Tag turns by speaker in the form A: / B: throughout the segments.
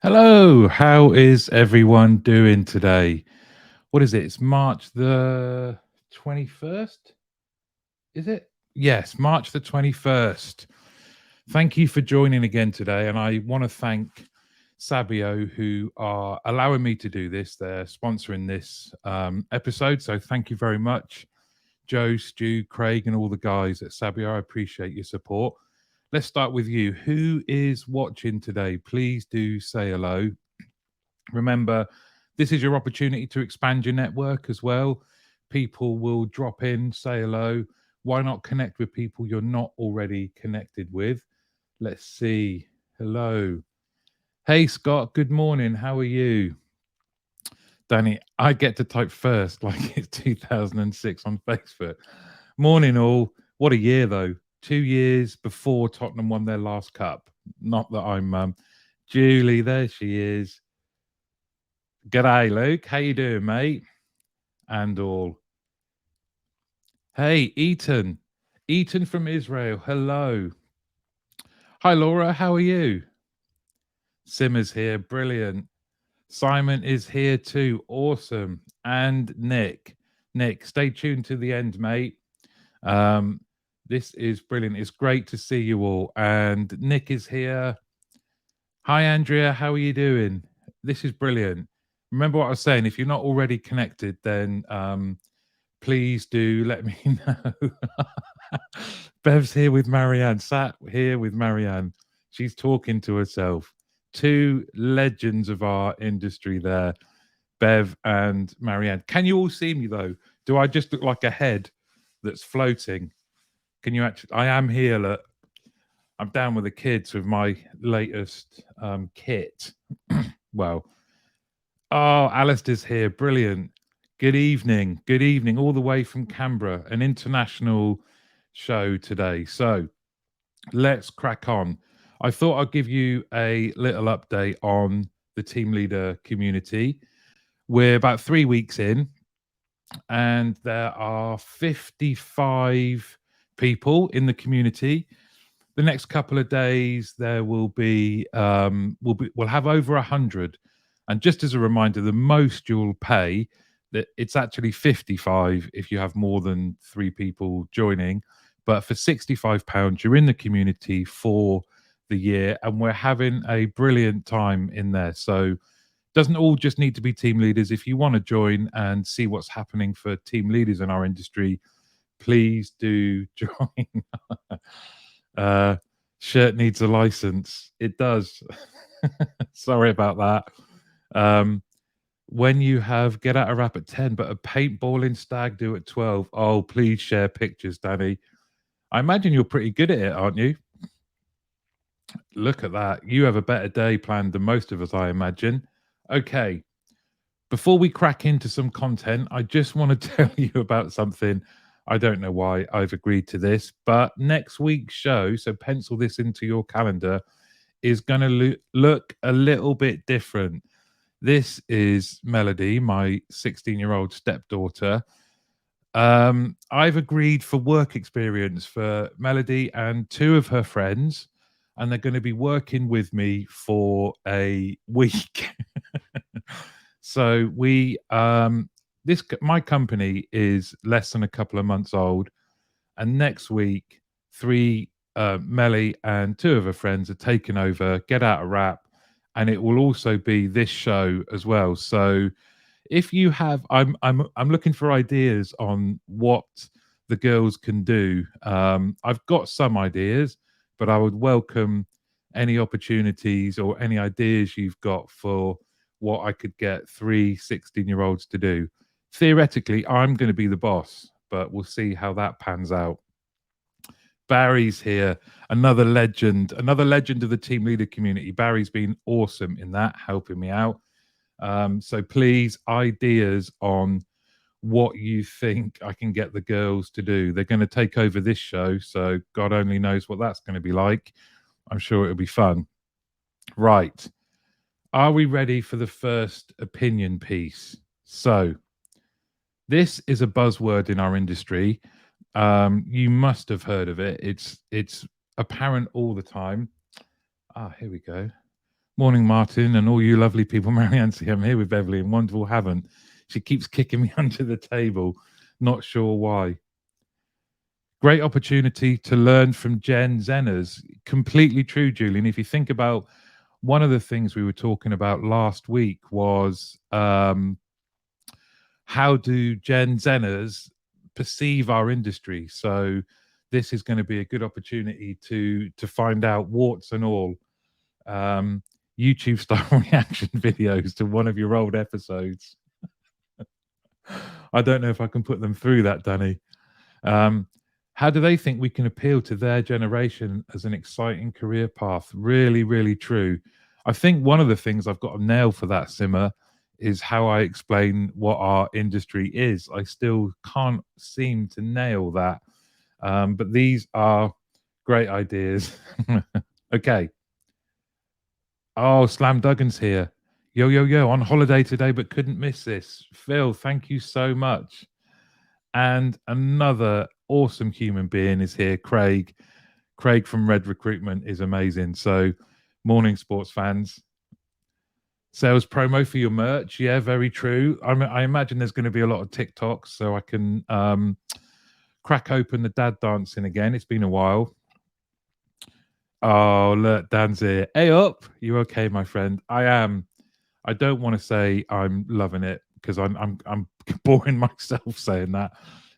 A: Hello, how is everyone doing today? What is it? It's March the 21st, is it? Yes, March the 21st. Thank you for joining again today. And I want to thank Sabio, who are allowing me to do this. They're sponsoring this episode. So thank you very much, Joe, Stu, Craig, and all the guys at Sabio. I appreciate your support. Let's start with you. Who is watching today? Please do say hello. Remember, this is your opportunity to expand your network as well. People will drop in, say hello. Why not connect with people you're not already connected with? Let's see. Hello. Hey, Scott. Good morning. How are you? Danny, I get to type first like it's 2006 on Facebook. Morning, all. What a year, though. 2 years before Tottenham won their last cup. Not that I'm Julie, there she is. G'day, Luke. How you doing, mate? And all. Hey, Eaton. Eaton from Israel. Hello. Hi, Laura. How are you? Simmer's here. Brilliant. Simon is here too. Awesome. And Nick. Nick, stay tuned to the end, mate. Um, this is brilliant. It's great to see you all. And Nick is here. Hi, Andrea. How are you doing? This is brilliant. Remember what I was saying. If you're not already connected, then please do let me know. Bev's here with Marianne, sat here with Marianne. She's talking to herself. Two legends of our industry there, Bev and Marianne. Can you all see me though? Do I just look like a head that's floating? Can you actually? I am here. Look, I'm down with the kids with my latest kit. Well, oh, Alistair's here. Brilliant. Good evening. Good evening, all the way from Canberra, an international show today. So let's crack on. I thought I'd give you a little update on the team leader community. We're about 3 weeks in, and there are 55 people in the community. The next couple of days, there will be we'll have over 100. And just as a reminder, the most you'll pay, that it's actually 55 if you have more than three people joining. But for £65, you're in the community for the year, and we're having a brilliant time in there. So doesn't all just need to be team leaders. If you want to join and see what's happening for team leaders in our industry, please do join. uh, Shirt needs a license. It does. Sorry about that. When you have get out a wrap at 10, but a paintballing stag do at 12. Oh, please share pictures, Danny. I imagine you're pretty good at it, aren't you? Look at that. You have a better day planned than most of us, I imagine. Okay. Before we crack into some content, I just want to tell you about something. I don't know why I've agreed to this, but next week's show, so pencil this into your calendar, is going to look a little bit different. This is Melody, my 16-year-old stepdaughter. I've agreed for work experience for Melody and two of her friends, and they're going to be working with me for a week. So we this my company is less than a couple of months old, and next week three Melly and two of her friends are taking over Get Out a Rap, and it will also be this show as well. So if you have, I'm looking for ideas on what the girls can do. I've got some ideas, but I would welcome any opportunities or any ideas you've got for what I could get three 16-year-olds to do. Theoretically, I'm going to be the boss, but we'll see how that pans out. Barry's here, another legend of the team leader community. Barry's been awesome in that, helping me out. So please, ideas on what you think I can get the girls to do. They're going to take over this show, so God only knows what that's going to be like. I'm sure it'll be fun. Right. Are we ready for the first opinion piece? So, this is a buzzword in our industry. You must have heard of it. It's apparent all the time. Ah, here we go. Morning, Martin, and all you lovely people. Marianne, I'm here with Beverly and Wonderful Haven't. She keeps kicking me under the table. Not sure why. Great opportunity to learn from Gen Zenners. Completely true, Julian. If you think about one of the things we were talking about last week was how do Gen Zenners perceive our industry? So this is going to be a good opportunity to find out warts and all. YouTube style reaction videos to one of your old episodes. I don't know if I can put them through that, Danny. How do they think we can appeal to their generation as an exciting career path? Really, really true. I think one of the things I've got a nail for that, Simmer, is how I explain what our industry is. I still can't seem to nail that. But these are great ideas. Okay. Oh, Slam Duggan's here. Yo, yo, yo, on holiday today, but couldn't miss this. Phil, thank you so much. And another awesome human being is here, Craig. Craig from Red Recruitment is amazing. So, morning, sports fans. Sales promo for your merch. Yeah, very true. I imagine there's going to be a lot of TikToks, so I can crack open the dad dancing again. It's been a while. Oh, look, Dan's here. Hey up. You okay, my friend? I am. I don't want to say I'm loving it because I'm boring myself saying that,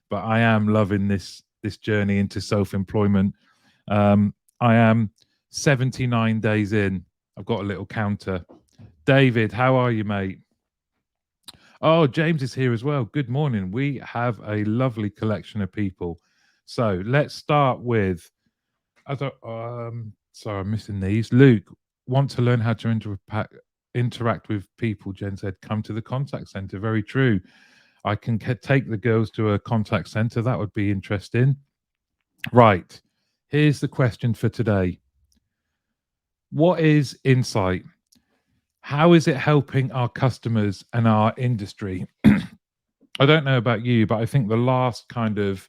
A: but I am loving this journey into self-employment. I am 79 days in. I've got a little counter. David, how are you, mate? Oh, James is here as well. Good morning. We have a lovely collection of people. So let's start with. Sorry, I'm missing these. Luke, want to learn how to interact with people, Jen said, come to the contact center. Very true. I can take the girls to a contact center. That would be interesting. Right. Here's the question for today. What is Insight? How is it helping our customers and our industry? I don't know about you, but I think the last kind of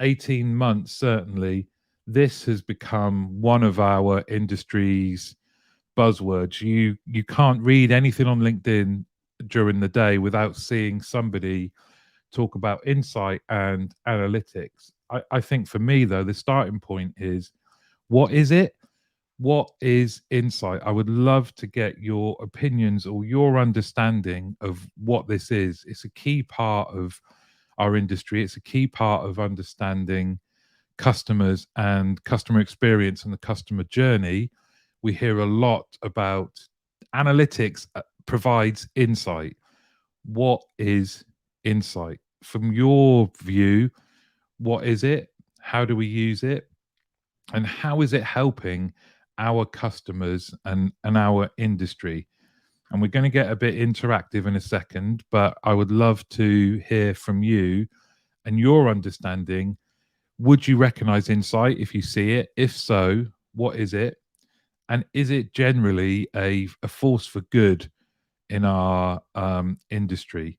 A: 18 months, certainly, this has become one of our industry's buzzwords. You can't read anything on LinkedIn during the day without seeing somebody talk about insight and analytics. I think for me, though, the starting point is, what is it? What is insight? I would love to get your opinions or your understanding of what this is. It's a key part of our industry. It's a key part of understanding customers and customer experience and the customer journey. We hear a lot about analytics provides insight. What is insight? From your view, what is it? How do we use it? And how is it helping our customers and our industry? And we're going to get a bit interactive in a second, but I would love to hear from you and your understanding. Would you recognize insight if you see it? If so, what is it? And is it generally a force for good in our industry?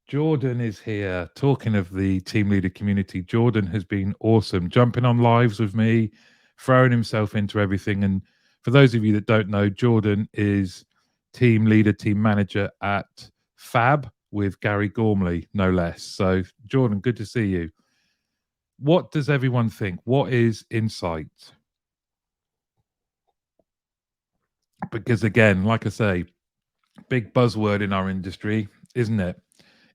A: Jordan is here. Talking of the team leader community, Jordan has been awesome, jumping on lives with me, throwing himself into everything. And for those of you that don't know, Jordan is team leader, team manager at Fab with Gary Gormley, no less. So, Jordan, good to see you. What does everyone think? What is insight? Because again, like I say, big buzzword in our industry, isn't it?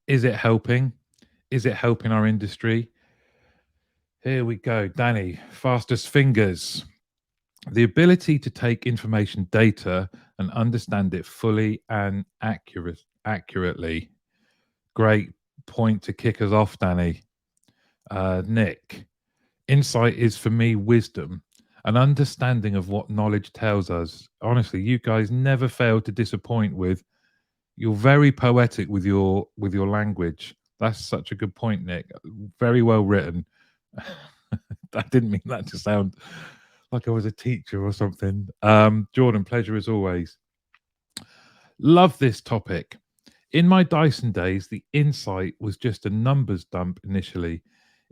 A: Is it helping? Is it helping our industry? Here we go. Danny, fastest fingers. The ability to take information data and understand it fully and accurately. Great point to kick us off, Danny. Nick, insight is for me wisdom, an understanding of what knowledge tells us. Honestly, you guys never fail to disappoint with. You're very poetic with your language. That's such a good point, Nick. Very well written. I didn't mean that to sound like I was a teacher or something. Jordan, pleasure as always. Love this topic. In my Dyson days, the insight was just a numbers dump initially.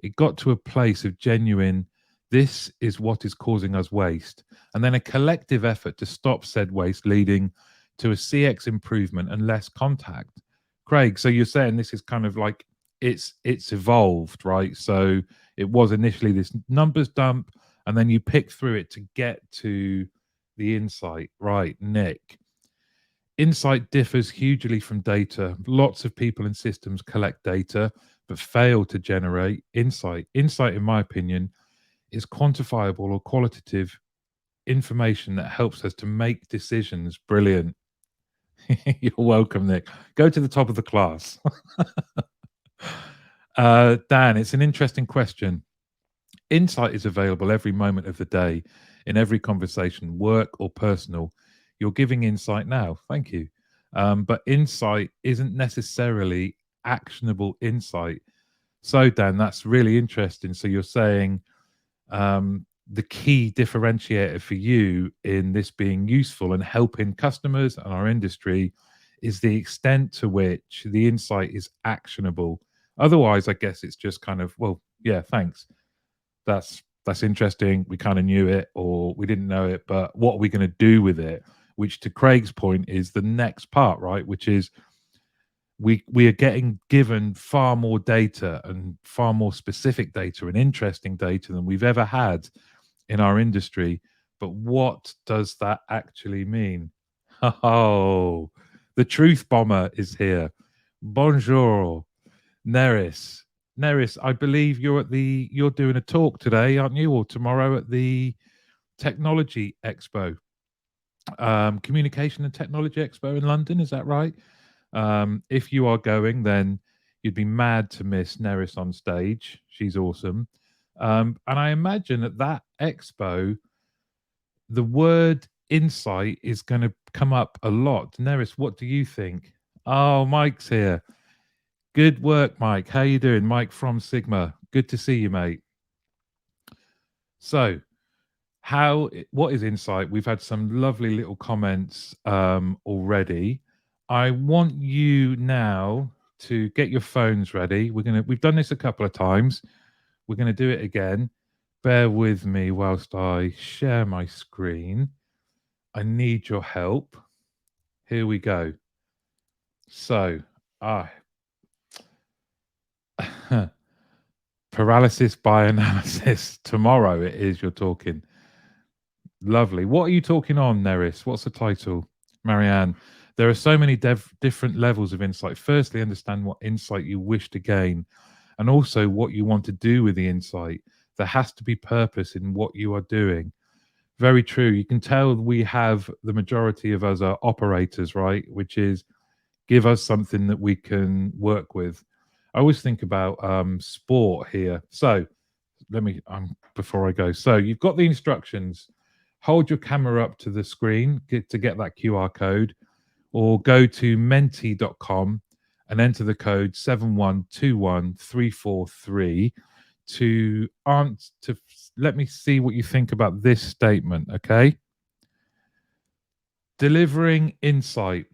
A: It got to a place of genuine This is what is causing us waste. And then a collective effort to stop said waste, leading to a CX improvement and less contact. Craig, so you're saying this is kind of like it's evolved, right? So it was initially this numbers dump, and then you pick through it to get to the insight, right? Nick, insight differs hugely from data. Lots of people and systems collect data but fail to generate insight. Insight, in my opinion, is quantifiable or qualitative information that helps us to make decisions. Brilliant. You're welcome, Nick. Go to the top of the class. Dan, it's an interesting question. Insight is available every moment of the day, in every conversation, work or personal. You're giving insight now. Thank you. But insight isn't necessarily actionable insight. So, Dan, that's really interesting. So, you're saying the key differentiator for you in this being useful and helping customers and our industry is the extent to which the insight is actionable. Otherwise, I guess it's just kind of, well, yeah, thanks. That's interesting. We kind of knew it or we didn't know it, but what are we going to do with it? Which, to Craig's point, is the next part, right? Which is we are getting given far more data and far more specific data and interesting data than we've ever had in our industry. But what does that actually mean? Oh, the truth bomber is here. Bonjour, Neris. Neris, I believe you're doing a talk today, aren't you, or tomorrow at the Technology Expo, Communication and Technology Expo in London. Is that right? If you are going, then you'd be mad to miss Neris on stage. She's awesome. And I imagine at that expo, the word insight is going to come up a lot. Neris, what do you think? Oh, Mike's here. Good work, Mike. How you doing? Mike from Sigma. Good to see you, mate. So, what is insight? We've had some lovely little comments already. I want you now to get your phones ready. We've done this a couple of times. We're gonna do it again. Bear with me whilst I share my screen. I need your help. Here we go. So, ah, paralysis by analysis. Tomorrow it is. You're talking. Lovely. What are you talking on, Neris? What's the title? Marianne. There are so many different levels of insight. Firstly, understand what insight you wish to gain and also what you want to do with the insight. There has to be purpose in what you are doing. Very true. You can tell we have the majority of us are operators, right? Which is give us something that we can work with. I always think about sport here. So let me, before I go. So you've got the instructions. Hold your camera up to the screen to get that QR code, or go to menti.com and enter the code 7121343 to let me see what you think about this statement. Okay, delivering insight.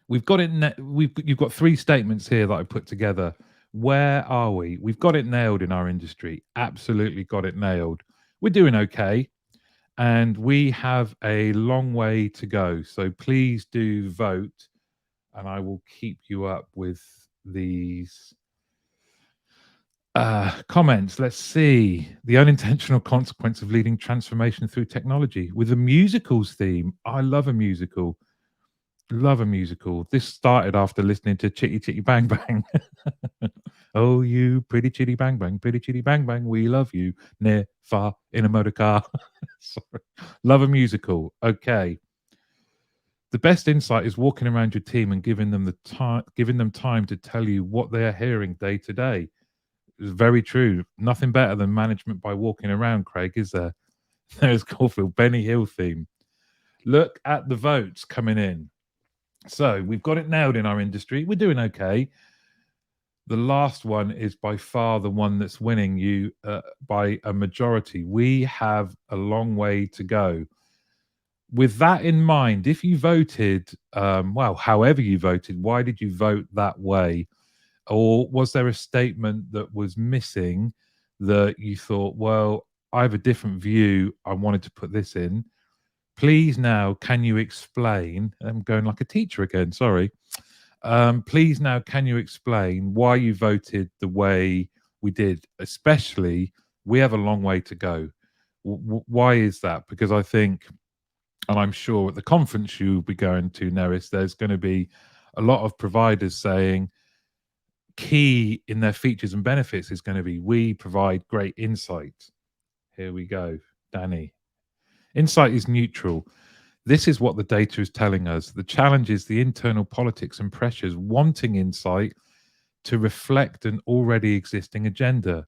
A: We've got it. You've got three statements here that I put together. Where are we? We've got it nailed in our industry. Absolutely got it nailed. We're doing okay, and we have a long way to go. So please do vote, and I will keep you up with these comments. Let's see. The unintentional consequence of leading transformation through technology with a musicals theme. I love a musical. Love a musical. This started after listening to Chitty Chitty Bang Bang. Oh, you pretty chitty bang bang, pretty chitty bang bang, we love you. Near, far, in a motor car. Sorry. Love a musical. Okay. The best insight is walking around your team and giving them time to tell you what they are hearing day to day. It's very true. Nothing better than management by walking around, Craig, is there? There's Caulfield, Benny Hill theme. Look at the votes coming in. So we've got it nailed in our industry. We're doing okay. The last one is by far the one that's winning you by a majority. We have a long way to go. With that in mind, if you voted, well, however you voted, why did you vote that way? Or was there a statement that was missing that you thought, well, I have a different view. I wanted to put this in. Please now, can you explain? I'm going like a teacher again, sorry. Please now, can you explain why you voted the way we did? Especially, we have a long way to go. Why is that? Because I think, and I'm sure at the conference you'll be going to, Neris, there's going to be a lot of providers saying key in their features and benefits is going to be we provide great insight. Here we go, Danny. Insight is neutral. This is what the data is telling us. The challenge is the internal politics and pressures wanting insight to reflect an already existing agenda.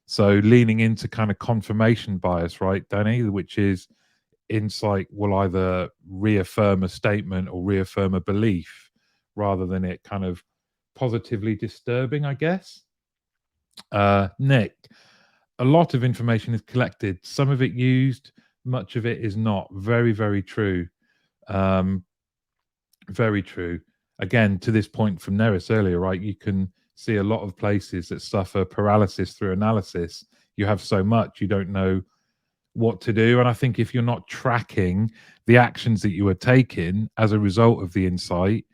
A: So leaning into kind of confirmation bias, right, Danny, which is insight will either reaffirm a statement or reaffirm a belief rather than it kind of positively disturbing, I guess. Nick, a lot of information is collected, some of it used, much of it is not. Very, very true. Um, very true. Again, to this point from Neris earlier, right? You can see a lot of places that suffer paralysis through analysis. You have so much, you don't know what to do. And I think if you're not tracking the actions that you are taking as a result of the insight,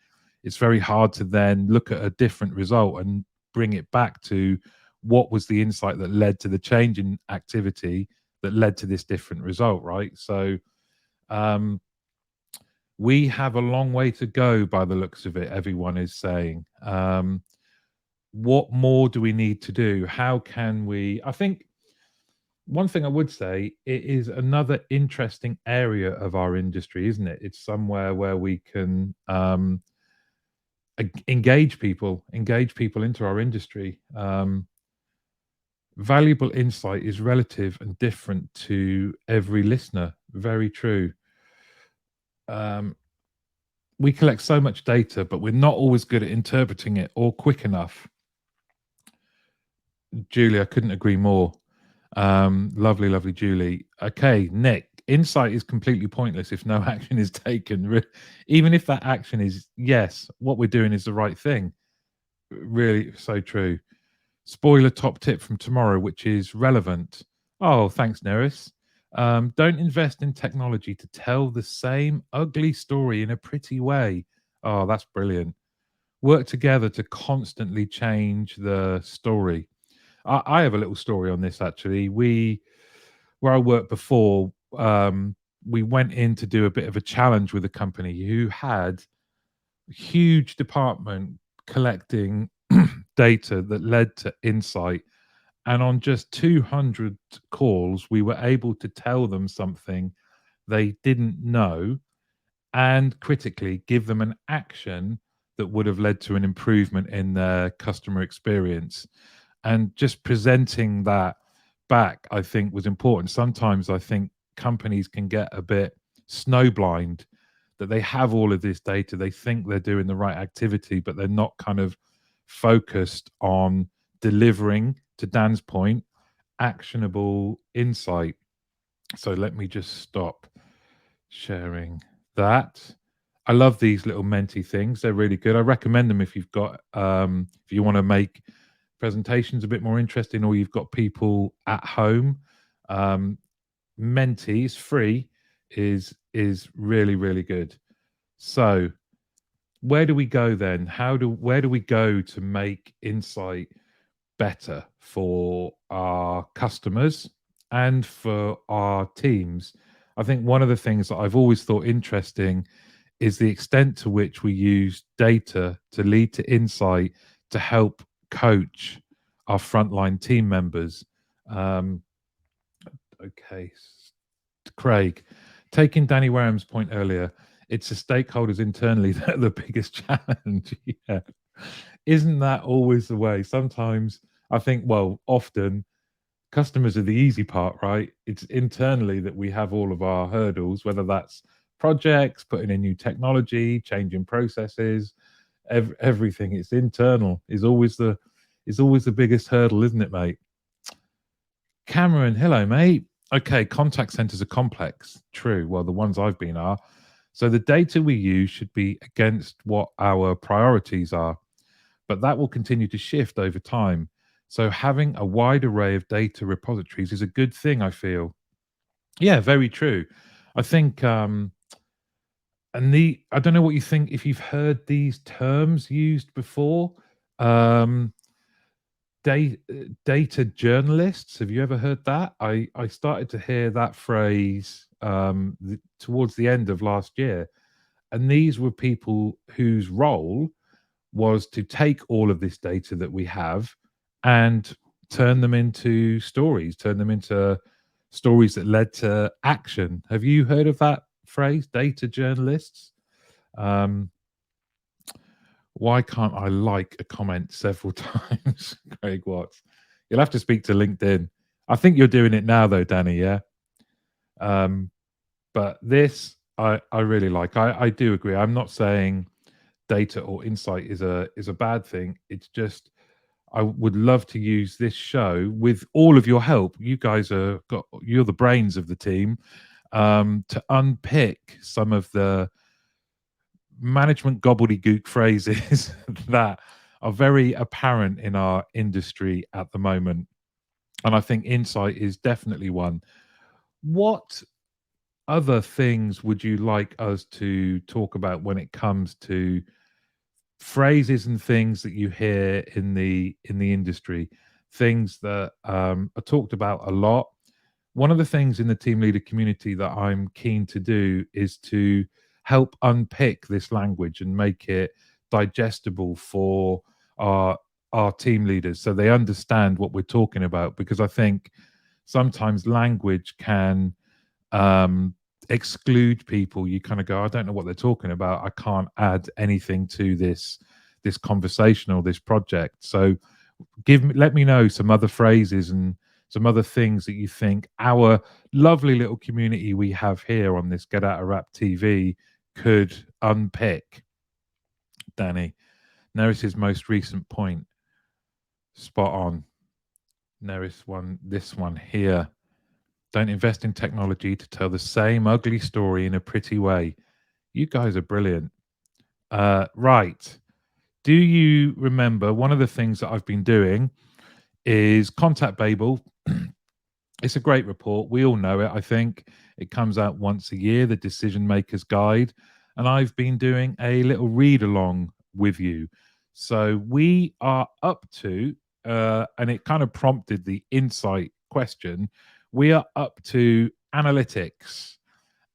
A: it's very hard to then look at a different result and bring it back to what was the insight that led to the change in activity that led to this different result, right? So we have a long way to go by the looks of it, everyone is saying. What more do we need to do? How can we? I think one thing I would say, it is another interesting area of our industry, isn't it? It's somewhere where we can engage people into our industry. Valuable insight is relative and different to every listener. Very true. We collect so much data, but we're not always good at interpreting it or quick enough. Julie, I couldn't agree more. Lovely, lovely Julie. Okay, Nick, insight is completely pointless if no action is taken. Even if that action is, yes, what we're doing is the right thing. Really, so true. Spoiler top tip from tomorrow, which is relevant. Oh, thanks, Neris. Don't invest in technology to tell the same ugly story in a pretty way. Oh, that's brilliant. Work together to constantly change the story. I have a little story on this actually. Where I worked before, we went in to do a bit of a challenge with a company who had a huge department collecting data that led to insight. And on just 200 calls, we were able to tell them something they didn't know and critically give them an action that would have led to an improvement in their customer experience. And just presenting that back, I think, was important. Sometimes I think companies can get a bit snowblind that they have all of this data, they think they're doing the right activity, but they're not kind of focused on delivering, to Dan's point, actionable insight. So let me just stop sharing that. I love these little Menti things. They're really good. I recommend them if you've got if you want to make presentations a bit more interesting or you've got people at home. Menti is free, is really, really good. So where do we go then? Where do we go to make insight better for our customers and for our teams? I think one of the things that I've always thought interesting is the extent to which we use data to lead to insight to help coach our frontline team members. Okay, Craig, taking Danny Wareham's point earlier, it's the stakeholders internally that are the biggest challenge. Yeah. Isn't that always the way? Sometimes I think, well, often customers are the easy part, right? It's internally that we have all of our hurdles, whether that's projects, putting in new technology, changing processes, everything. It's internal is always the biggest hurdle, isn't it, mate? Cameron, hello, mate. Okay, contact centers are complex. True. Well, the ones I've been are. So the data we use should be against what our priorities are, but that will continue to shift over time. So having a wide array of data repositories is a good thing, I feel. Yeah, very true. I think, and I don't know what you think, if you've heard these terms used before. Um, data journalists. Have you ever heard that? I started to hear that phrase towards the end of last year, and these were people whose role was to take all of this data that we have and turn them into stories, turn them into stories that led to action. Have you heard of that phrase, data journalists? Um, why can't I like a comment several times, Craig Watts? You'll have to speak to LinkedIn. I think you're doing it now, though, Danny. Yeah. Um, but this, I really like. I do agree. I'm not saying data or insight is a bad thing. It's just I would love to use this show with all of your help. You guys you're the brains of the team, to unpick some of the management gobbledygook phrases that are very apparent in our industry at the moment. And I think insight is definitely one. What other things would you like us to talk about when it comes to phrases and things that you hear in the industry, things that are talked about a lot? One of the things in the team leader community that I'm keen to do is to help unpick this language and make it digestible for our our team leaders so they understand what we're talking about, because I think sometimes language can um exclude people. You kind of go, I don't know what they're talking about, I can't add anything to this conversation or this project. So let me know some other phrases and some other things that you think our lovely little community we have here on this Get Out of Rap TV could unpick. Danny, Neris's most recent point, spot on. This one here. Don't invest in technology to tell the same ugly story in a pretty way. You guys are brilliant. Right. Do you remember one of the things that I've been doing is Contact Babel? It's a great report. We all know it, I think. It comes out once a year, the Decision Makers Guide. And I've been doing a little read along with you. So we are up to, and it kind of prompted the insight question. We are up to analytics.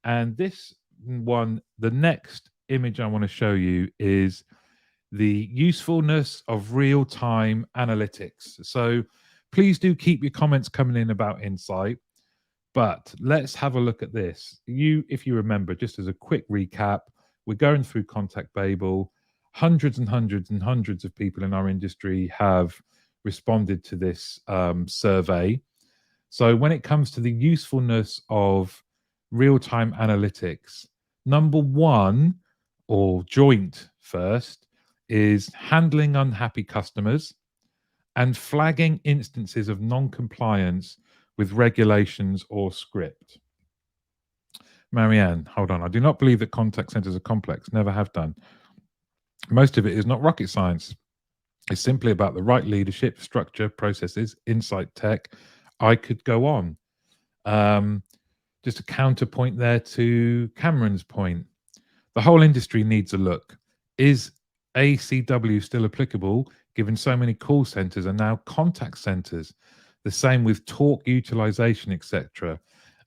A: And this one, the next image I want to show you is the usefulness of real time analytics. So please do keep your comments coming in about insight. But let's have a look at this. If you remember, just as a quick recap, we're going through Contact Babel. Hundreds and hundreds and hundreds of people in our industry have responded to this survey. So when it comes to the usefulness of real-time analytics, number one, or joint first, is handling unhappy customers and flagging instances of non-compliance with regulations or script. Marianne, hold on. I do not believe that contact centers are complex. Never have done. Most of it is not rocket science. It's simply about the right leadership, structure, processes, insight tech. I could go on. Just a counterpoint there to Cameron's point. The whole industry needs a look. Is ACW still applicable, given so many call centers are now contact centers? The same with talk utilization, etc.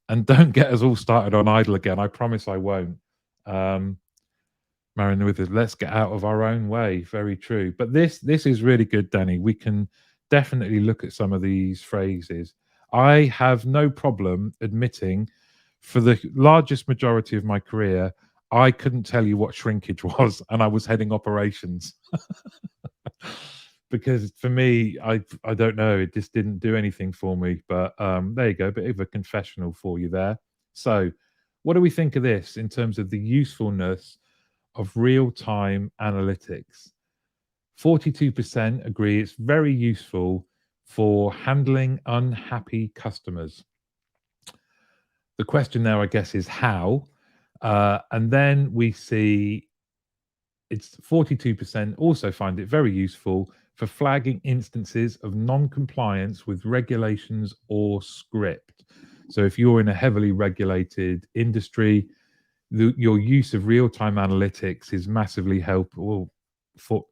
A: And don't get us all started on idle again. I promise I won't. Marion Withers, let's get out of our own way. Very true. But this is really good, Danny. We can definitely look at some of these phrases. I have no problem admitting, for the largest majority of my career, I couldn't tell you what shrinkage was, and I was heading operations. Because for me, I don't know, it just didn't do anything for me. But there you go, a bit of a confessional for you there. So, what do we think of this in terms of the usefulness of real-time analytics? 42% agree it's very useful for handling unhappy customers. The question now, I guess, is how. And then we see it's 42% also find it very useful for flagging instances of non-compliance with regulations or script. So if you're in a heavily regulated industry, your use of real-time analytics is massively helpful. For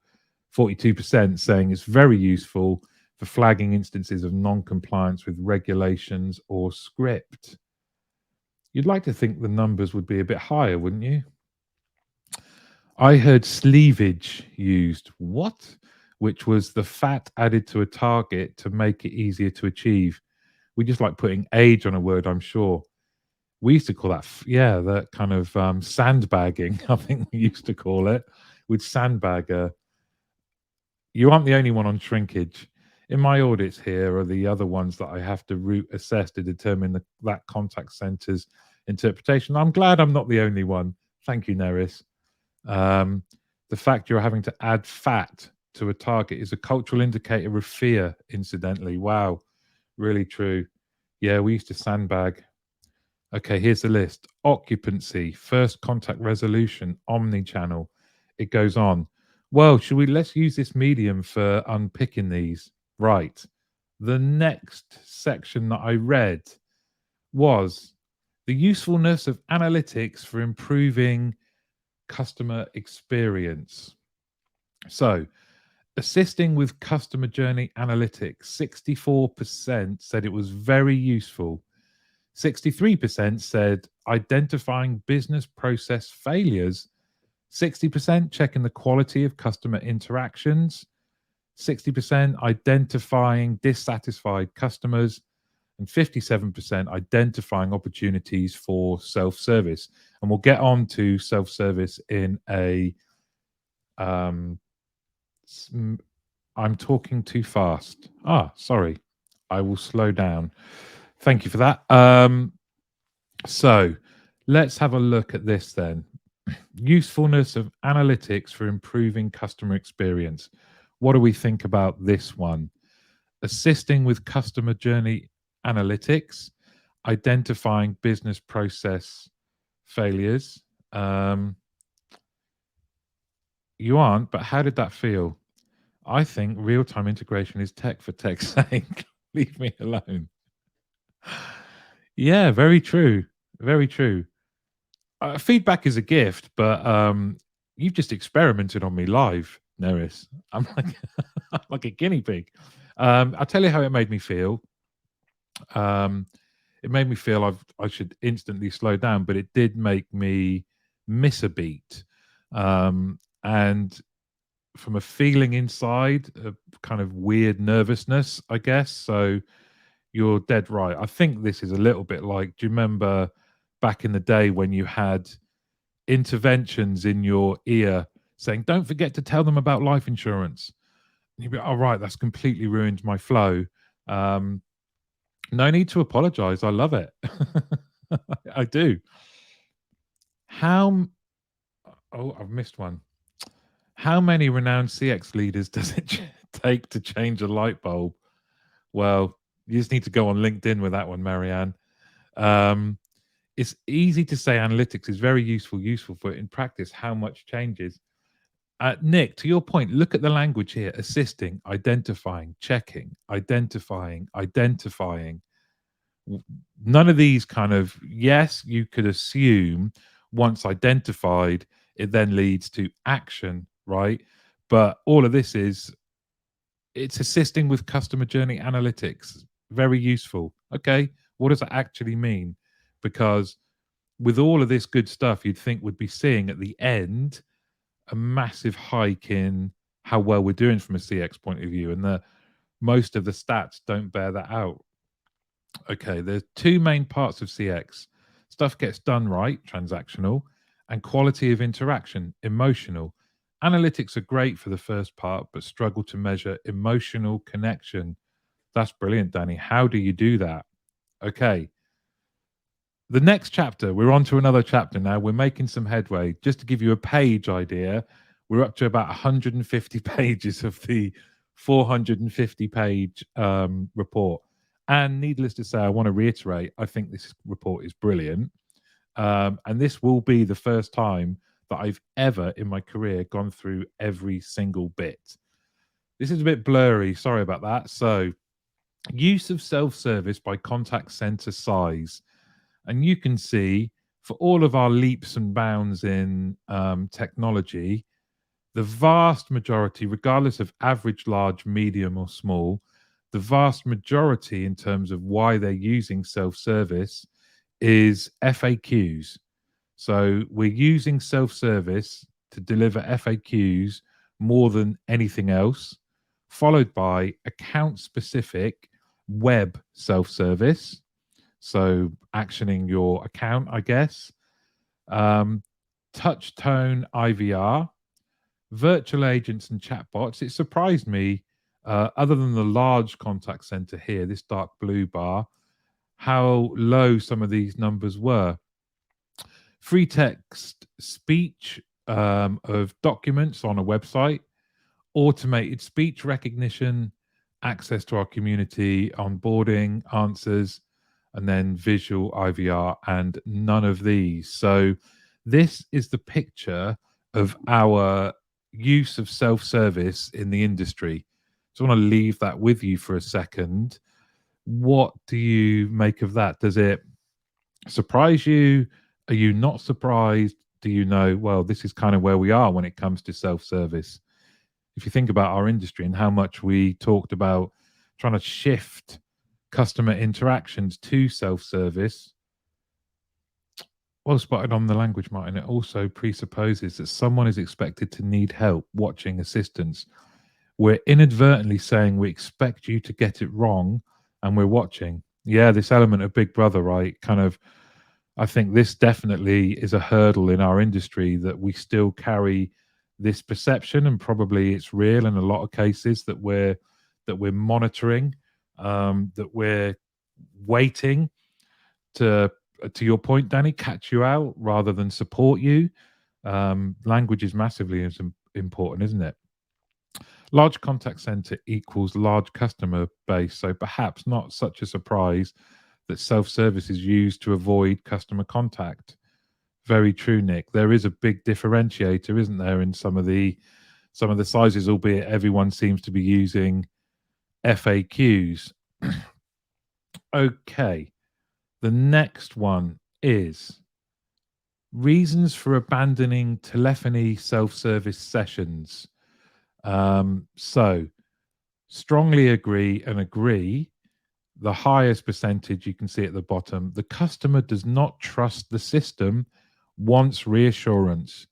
A: 42% saying it's very useful for flagging instances of non-compliance with regulations or script. You'd like to think the numbers would be a bit higher, wouldn't you? I heard sleevage used. What? Which was the fat added to a target to make it easier to achieve. We just like putting age on a word, I'm sure. We used to call that, yeah, that kind of sandbagging, I think we used to call it. With sandbagger. You aren't the only one on shrinkage. In my audits here are the other ones that I have to route assess to determine that contact center's interpretation. I'm glad I'm not the only one. Thank you, Neris. Um, the fact you're having to add fat to a target is a cultural indicator of fear, incidentally. Wow, really true. Yeah, we used to sandbag. Okay, here's the list: occupancy, first contact resolution, omni-channel. It goes on. Well, let's use this medium for unpicking these. Right. The next section that I read was the usefulness of analytics for improving customer experience. So, assisting with customer journey analytics, 64% said it was very useful. 63% said identifying business process failures. 60% checking the quality of customer interactions. 60% identifying dissatisfied customers. And 57% identifying opportunities for self-service. And we'll get on to self-service in a I'm talking too fast. Sorry. I will slow down. Thank you for that. So let's have a look at this then. Usefulness of analytics for improving customer experience. What do we think about this one? Assisting with customer journey analytics, identifying business process failures. You aren't, but how did that feel? I think real-time integration is tech for tech's sake. Leave me alone. Yeah, very true. Very true. Feedback is a gift, but you've just experimented on me live, Neris. I'm like, I'm like a guinea pig. I'll tell you how it made me feel. It made me feel I should instantly slow down, but it did make me miss a beat. And from a feeling inside, a kind of weird nervousness, I guess. So you're dead right. I think this is a little bit like, do you remember back in the day when you had interventions in your ear saying, don't forget to tell them about life insurance? And you'd be, oh, right, that's completely ruined my flow. No need to apologize. I love it. I do. How, oh, I've missed one. How many renowned CX leaders does it take to change a light bulb? Well, you just need to go on LinkedIn with that one, Marianne. It's easy to say analytics is very useful for it. In practice, how much changes? Nick, to your point, look at the language here: assisting, identifying, checking, identifying. None of these kind of, yes, you could assume once identified, it then leads to action, right? But all of this it's assisting with customer journey analytics. Very useful. Okay. What does that actually mean? Because with all of this good stuff, you'd think we'd be seeing at the end a massive hike in how well we're doing from a CX point of view. And most of the stats don't bear that out. Okay. There's two main parts of CX: stuff gets done right, transactional, and quality of interaction, emotional. Analytics are great for the first part, but struggle to measure emotional connection. That's brilliant, Danny. How do you do that? Okay. The next chapter, we're on to another chapter now. We're making some headway. Just to give you a page idea, we're up to about 150 pages of the 450 page report. And needless to say, I want to reiterate, I think this report is brilliant. And this will be the first time that I've ever in my career gone through every single bit. This is a bit blurry. Sorry about that. So, use of self-service by contact center size. And you can see for all of our leaps and bounds in technology, the vast majority, regardless of average, large, medium, or small, the vast majority in terms of why they're using self service is FAQs. So we're using self service to deliver FAQs more than anything else, followed by account specific web self service. So actioning your account, I guess. Um, touch tone IVR, virtual agents and chatbots. It surprised me, other than the large contact center here, this dark blue bar, how low some of these numbers were. Free text speech of documents on a website, automated speech recognition, access to our community, onboarding, answers, and then visual IVR, and none of these. So, this is the picture of our use of self service in the industry. So, I want to leave that with you for a second. What do you make of that? Does it surprise you? Are you not surprised? Do you know, well, this is kind of where we are when it comes to self service? If you think about our industry and how much we talked about trying to shift customer interactions to self service, well spotted on the language, Martin. It also presupposes that someone is expected to need help watching assistance. We're inadvertently saying we expect you to get it wrong and we're watching. Yeah, this element of Big Brother, right? Kind of, I think this definitely is a hurdle in our industry that we still carry this perception, and probably it's real in a lot of cases that we're monitoring, that we're waiting to your point, Danny, catch you out rather than support you. Language is massively important, isn't it? Large contact center equals large customer base, so perhaps not such a surprise that self-service is used to avoid customer contact. Very true, Nick. There is a big differentiator, isn't there, in some of the sizes, albeit everyone seems to be using FAQs. Okay. The next one is reasons for abandoning telephony self-service sessions. So strongly agree and agree. The highest percentage you can see at the bottom, the customer does not trust the system, wants reassurance.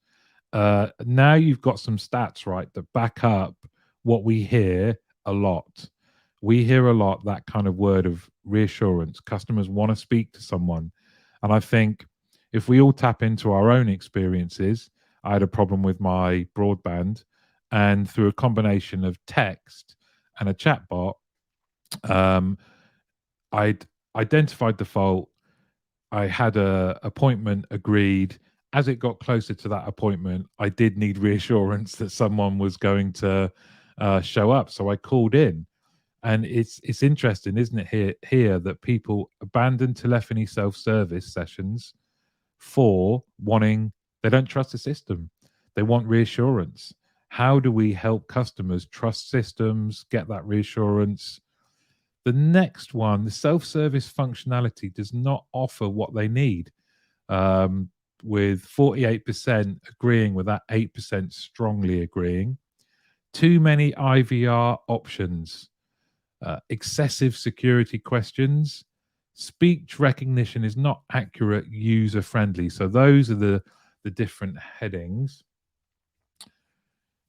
A: Now you've got some stats, right, that back up what we hear a lot. We hear a lot that kind of word of reassurance. Customers want to speak to someone. And I think if we all tap into our own experiences, I had a problem with my broadband, and through a combination of text and a chatbot, um, I'd identified the fault. I had a appointment agreed. As it got closer to that appointment, I did need reassurance that someone was going to show up. So I called in, and it's interesting, isn't it? Here that people abandon telephony self service sessions for wanting, they don't trust the system. They want reassurance. How do we help customers trust systems, get that reassurance? The next one, the self service functionality does not offer what they need, um, with 48% agreeing with that, 8% strongly agreeing. Too many IVR options, excessive security questions, speech recognition is not accurate, user friendly. So those are the different headings.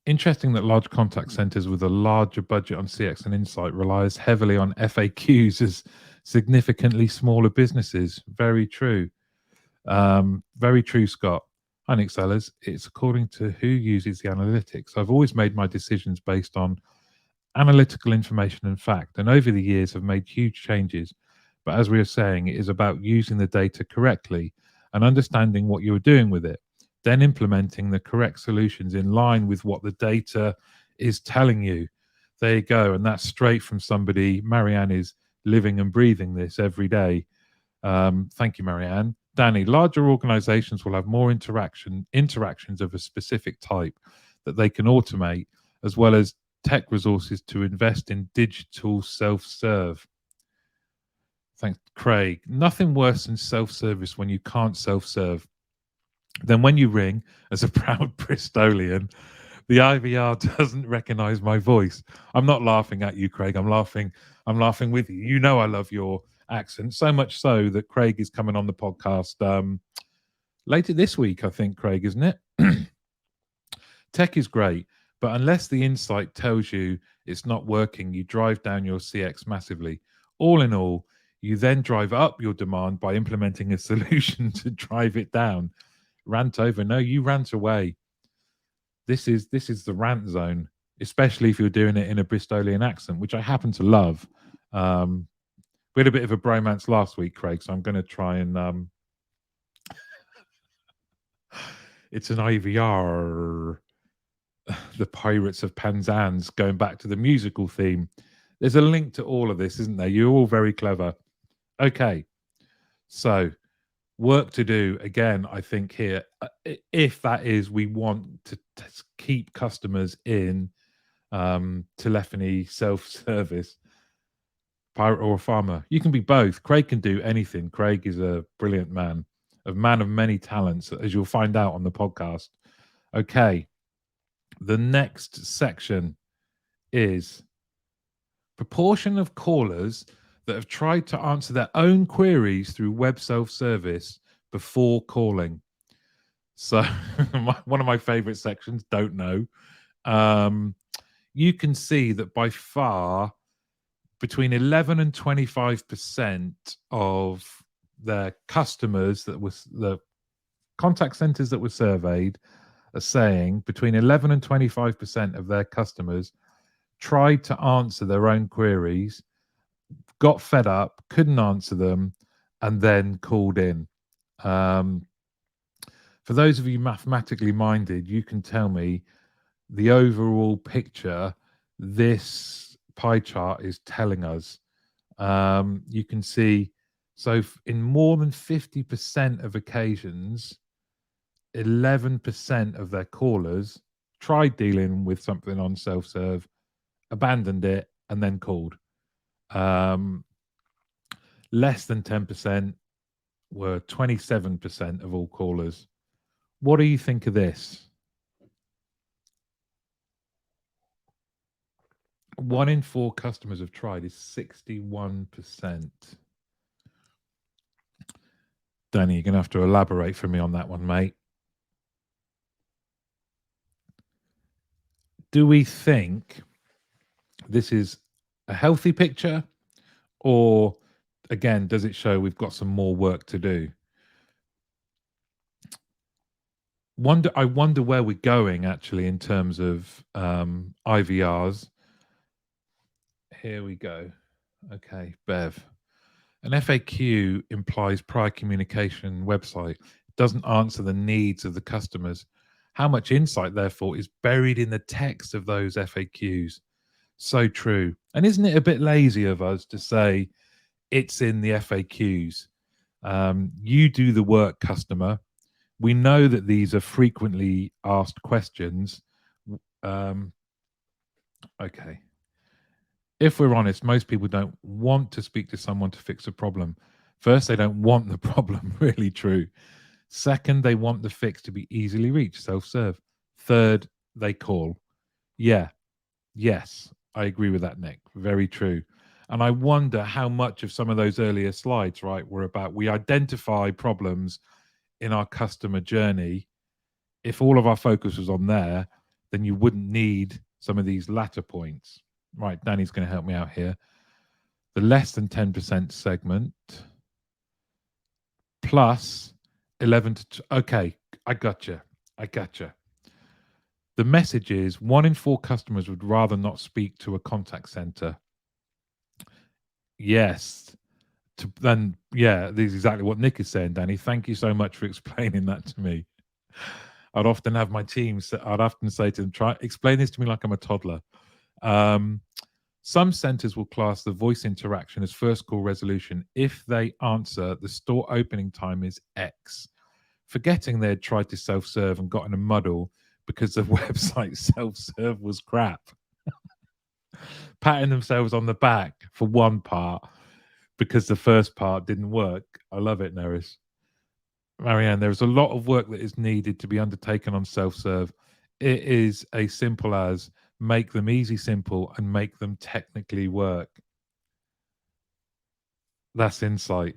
A: Interesting that large contact centers with a larger budget on CX and Insight relies heavily on FAQs as significantly smaller businesses. Very true. Very true, Scott. Hi, Nick Sellers. It's according to who uses the analytics. I've always made my decisions based on analytical information and fact, and over the years have made huge changes. But as we were saying, it is about using the data correctly and understanding what you are doing with it, then implementing the correct solutions in line with what the data is telling you. There you go. And that's straight from somebody. Marianne is living and breathing this every day. Thank you, Marianne. Danny, larger organizations will have more interactions of a specific type that they can automate, as well as tech resources to invest in digital self-serve. Thanks, Craig. Nothing worse than self-service when you can't self-serve. Then when you ring as a proud Bristolian, the IVR doesn't recognize my voice. I'm not laughing at you, Craig. I'm laughing with you. You know I love your accent, so much so that Craig is coming on the podcast later this week, I think, Craig, isn't it? Tech is great, but unless the insight tells you it's not working, you drive down your CX massively. All in all, you then drive up your demand by implementing a solution to drive it down. Rant over. No, you rant away. This is the rant zone, especially if you're doing it in a Bristolian accent, which I happen to love. We had a bit of a bromance last week, Craig, so I'm going to try and it's an IVR. The Pirates of Penzance, going back to the musical theme. There's a link to all of this, isn't there? You're all very clever. Okay, so work to do again, I think, here. If that is, we want to keep customers in telephony self-service, pirate or a farmer. You can be both. Craig can do anything. Craig is a brilliant man, a man of many talents, as you'll find out on the podcast. Okay, the next section is proportion of callers that have tried to answer their own queries through web self-service before calling. So one of my favorite sections, don't know. You can see that by far between 11 and 25% of their customers that was the contact centers that were surveyed are saying between 11 and 25% of their customers tried to answer their own queries, got fed up, couldn't answer them, and then called in. For those of you mathematically minded, you can tell me the overall picture this pie chart is telling us. You can see, so in more than 50% of occasions, 11% of their callers tried dealing with something on self-serve, abandoned it, and then called. Less than 10% were 27% of all callers. What do you think of this? 1 in 4 customers have tried is 61%. Danny, you're going to have to elaborate for me on that one, mate. Do we think this is a healthy picture, or again, does it show we've got some more work to do? I wonder where we're going actually in terms of IVRs. Here we go. Okay, Bev. An FAQ implies prior communication website. It doesn't answer the needs of the customers. How much insight, therefore, is buried in the text of those FAQs? So true. And isn't it a bit lazy of us to say it's in the FAQs? You do the work, customer. We know that these are frequently asked questions. Okay. If we're honest, most people don't want to speak to someone to fix a problem. First, they don't want the problem, really true. Second, they want the fix to be easily reached, self-serve. Third, they call. Yeah, yes, I agree with that, Nick. Very true. And I wonder how much of some of those earlier slides, right, were about we identify problems in our customer journey. If all of our focus was on there, then you wouldn't need some of these latter points. Right, Danny's going to help me out here. The less than 10% segment plus 11 to... Okay, I gotcha. The message is 1 in 4 customers would rather not speak to a contact center. Yes. Then, yeah, this is exactly what Nick is saying, Danny. Thank you so much for explaining that to me. I'd often have my teams, I'd often say to them, try explain this to me like I'm a toddler. Some centers will class the voice interaction as first call resolution if they answer the store opening time is X, forgetting they had tried to self-serve and got in a muddle because the website self-serve was crap. patting themselves on the back for one part because the first part didn't work. I love it, Neris. Marianne, there's a lot of work that is needed to be undertaken on self-serve. It is as simple as make them easy, simple, and make them technically work. That's insight.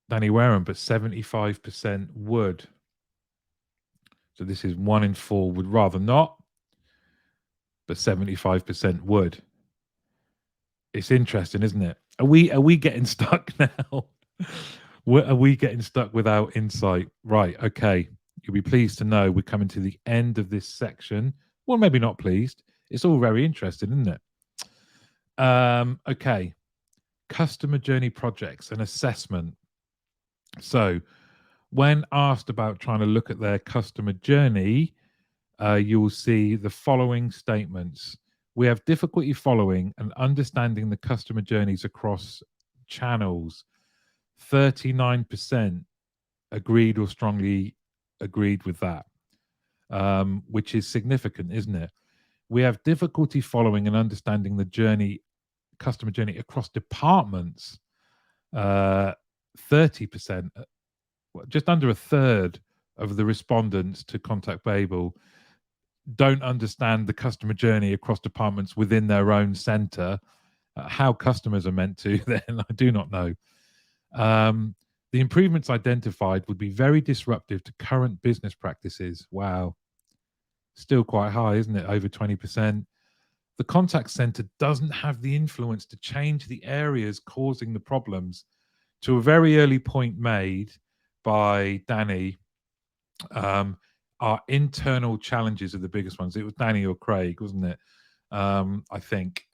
A: Danny Wareham, but 75% would. So this is 1 in 4 would rather not, but 75% would. It's interesting, isn't it? Are we getting stuck now? Are we getting stuck without insight? Right, okay. You'll be pleased to know we're coming to the end of this section. Well, maybe not pleased. It's all very interesting, isn't it? Okay. Customer journey projects and assessment. So, when asked about trying to look at their customer journey, you will see the following statements. We have difficulty following and understanding the customer journeys across channels. 39% agreed or strongly agreed with that, which is significant, isn't it? We have difficulty following and understanding the journey, customer journey across departments. 30%, just under a third of the respondents to Contact Babel don't understand the customer journey across departments within their own center. How customers are meant to, then I do not know. The improvements identified would be very disruptive to current business practices. Wow. Still quite high, isn't it? Over 20%. The contact center doesn't have the influence to change the areas causing the problems. To a very early point made by Danny, our internal challenges are the biggest ones. It was Danny or Craig, wasn't it? I think.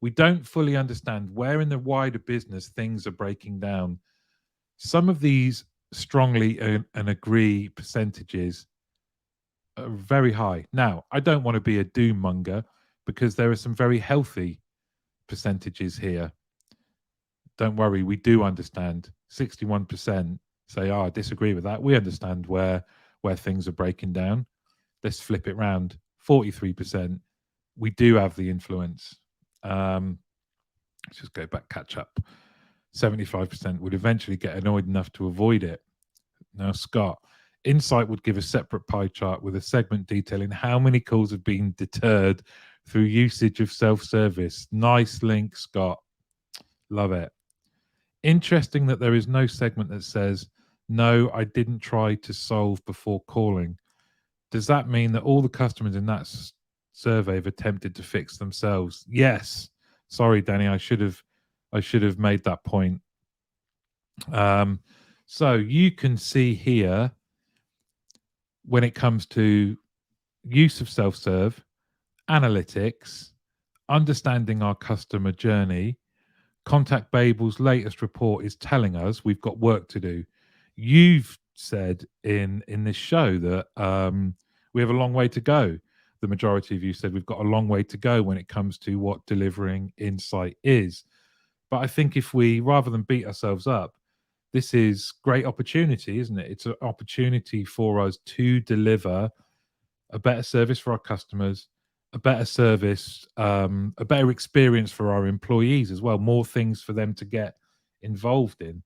A: We don't fully understand where in the wider business things are breaking down. Some of these strongly and agree percentages are very high. Now, I don't want to be a doom monger because there are some very healthy percentages here. Don't worry, we do understand. 61% say, I disagree with that. We understand where things are breaking down. Let's flip it round. 43%, we do have the influence. Let's just go back, catch up. 75% would eventually get annoyed enough to avoid it. Now, Scott, Insight would give a separate pie chart with a segment detailing how many calls have been deterred through usage of self-service. Nice link, Scott. Love it. Interesting that there is no segment that says, no, I didn't try to solve before calling. Does that mean that all the customers in that survey have attempted to fix themselves? Yes. Sorry, Danny, I should have made that point. So you can see here, when it comes to use of self-serve, analytics, understanding our customer journey, Contact Babel's latest report is telling us we've got work to do. You've said in this show that we have a long way to go. The majority of you said we've got a long way to go when it comes to what delivering insight is. But I think if we, rather than beat ourselves up, this is great opportunity, isn't it? It's an opportunity for us to deliver a better service for our customers, a better service, a better experience for our employees as well, more things for them to get involved in.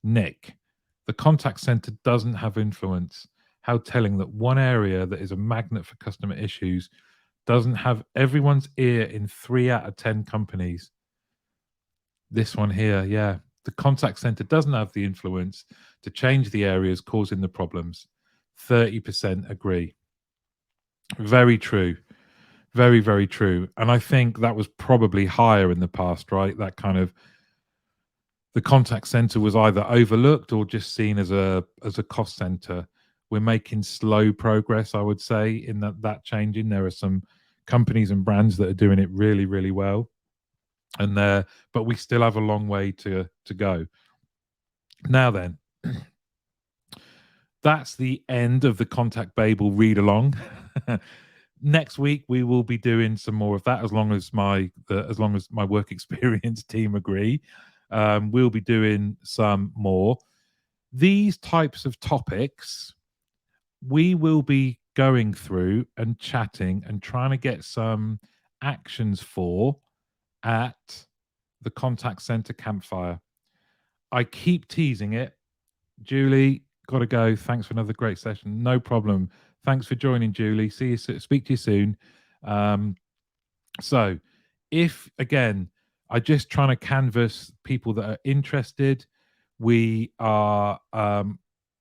A: Nick, the contact center doesn't have influence. How telling that one area that is a magnet for customer issues doesn't have everyone's ear in 3 out of 10 companies. This one here, yeah. The contact center doesn't have the influence to change the areas causing the problems. 30% agree. Very true. Very, very true. And I think that was probably higher in the past, right? That kind of, the contact center was either overlooked or just seen as a cost center. We're making slow progress, I would say, in that changing. There are some companies and brands that are doing it really, really well. And but we still have a long way to go. Now then, that's the end of the Contact Babel read along. Next week we will be doing some more of that, as long as my work experience team agree. We'll be doing some more. These types of topics we will be going through and chatting and trying to get some actions for at the contact center campfire. I keep teasing it. Julie, got to go. Thanks for another great session. No problem. Thanks for joining, Julie. See you. Speak to you soon. So, if again, I just trying to canvass people that are interested. We are.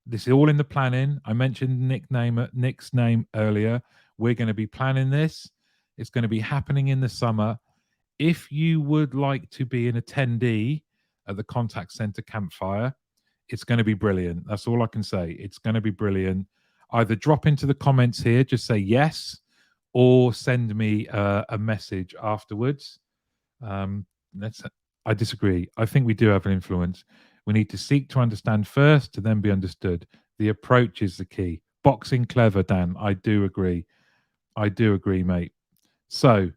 A: This is all in the planning. I mentioned Nick's name earlier. We're going to be planning this. It's going to be happening in the summer. If you would like to be an attendee at the contact center campfire, it's going to be brilliant. That's all I can say. It's going to be brilliant. Either drop into the comments here, just say yes, or send me a message afterwards. I disagree. I think we do have an influence. We need to seek to understand first to then be understood. The approach is the key. Boxing clever, Dan. I do agree. I do agree, mate. So,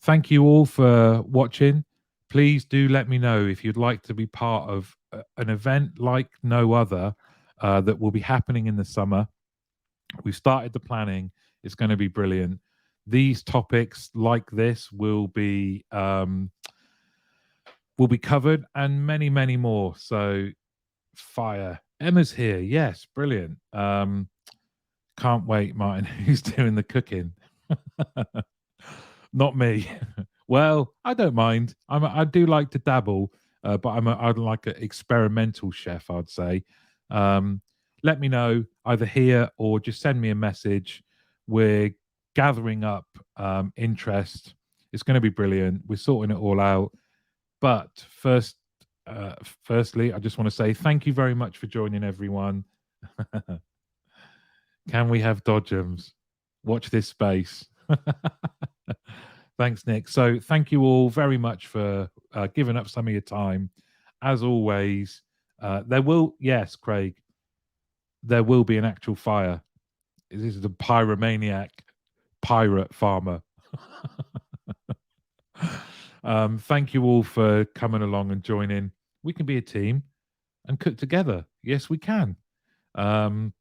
A: thank you all for watching. Please do let me know if you'd like to be part of an event like no other that will be happening in the summer. We've started the planning. It's going to be brilliant. These topics like this will be covered, and many, many more. So, fire. Emma's here. Yes, brilliant. Can't wait, Martin. Who's doing the cooking? Not me. Well, I don't mind. I do like to dabble, but I'd like an experimental chef, I'd say. Let me know either here or just send me a message. We're gathering up interest. It's going to be brilliant. We're sorting it all out. But firstly, I just want to say thank you very much for joining, everyone. Can we have Dodgems? Watch this space. Thanks, Nick. So thank you all very much for giving up some of your time. As always, yes, Craig, there will be an actual fire. This is the pyromaniac pirate farmer. Thank you all for coming along and joining. We can be a team and cook together. Yes, we can. Have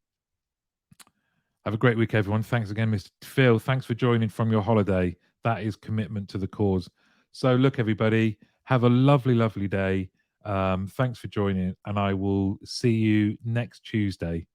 A: a great week, everyone. Thanks again, Mr. Phil. Thanks for joining from your holiday. That is commitment to the cause. So, look, everybody, have a lovely, lovely day. Thanks for joining, and I will see you next Tuesday.